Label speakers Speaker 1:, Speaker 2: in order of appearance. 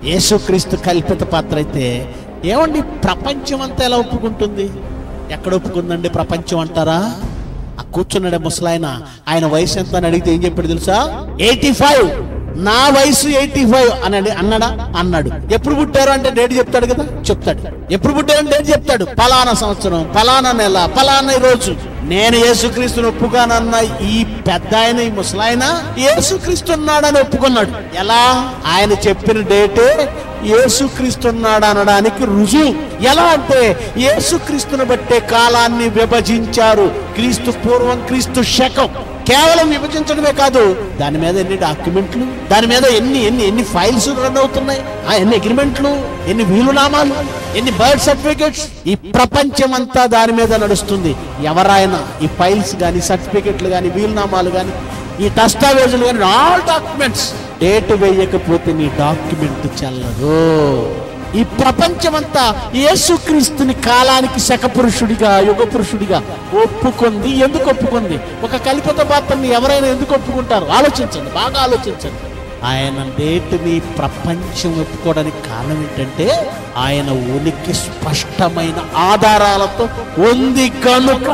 Speaker 1: యేసుక్రీస్తు కల్పిత పాత్ర అయితే ఏమండి ప్రపంచం అంతా ఎలా ఒప్పుకుంటుంది? ఎక్కడ ఒప్పుకుందండి ప్రపంచం అంటారా? ఆ కూర్చున్నాడే ముసలాయన, ఆయన వయసు ఎంత అని అడిగితే ఏం చెప్పాడు తెలుసా? 85. నా వయసు 85 అని అన్నాడా? అన్నాడు. ఎప్పుడు పుట్టారు అంటే డేట్ చెప్తాడు కదా, చెప్తాడు. ఎప్పుడు పుట్టారని డేట్ చెప్తాడు. పలానా సంవత్సరం, పలానా నెల, పలానా రోజు. నేను యేసుక్రీస్తుని ఒప్పుగానన్న ఈ పెద్ద ఆయన, ఈ ముసలాయన యేసుక్రీస్తు ఉన్నాడని ఒప్పుకున్నాడు. ఎలా? ఆయన చెప్పిన డేటే యేసుక్రీస్తున్నాడు అనడానికి రుజువు. ఎలా అంటే యేసుక్రీస్తుని బట్టే కాలాన్ని విభజించారు. క్రీస్తు పూర్వం, క్రీస్తు శకం. కేవలం విభజించడమే కాదు, దాని మీద ఎన్ని డాక్యుమెంట్లు, దాని మీద ఎన్ని ఫైల్స్ రన్ అవుతున్నాయి, ఎన్ని అగ్రిమెంట్లు, ఎన్ని వీలునామాలు, ఎన్ని బర్త్ సర్టిఫికెట్స్. ఈ ప్రపంచం అంతా దాని మీద నడుస్తుంది. ఎవరైనా ఈ ఫైల్స్ కానీ, సర్టిఫికెట్లు కానీ, వీలునామాలు కానీ, ఈ దస్తావేజులు కానీ, ఆల్ డాక్యుమెంట్స్ డేట్ వేయకపోతే నీ డాక్యుమెంట్ చెల్లదు. ఈ ప్రపంచమంతా యేసుక్రీస్తుని కాలానికి శకపురుషుడిగా, యుగ పురుషుడిగా ఒప్పుకుంది. ఎందుకు ఒప్పుకుంది? ఒక కల్పిత పాత్రని ఎవరైనా ఎందుకు ఒప్పుకుంటారు? ఆలోచించండి, బాగా ఆలోచించండి. ఆయన డేట్ని ప్రపంచం ఒప్పుకోవడానికి కారణం ఏంటంటే ఆయన ఉనికి స్పష్టమైన ఆధారాలతో ఉంది కనుక.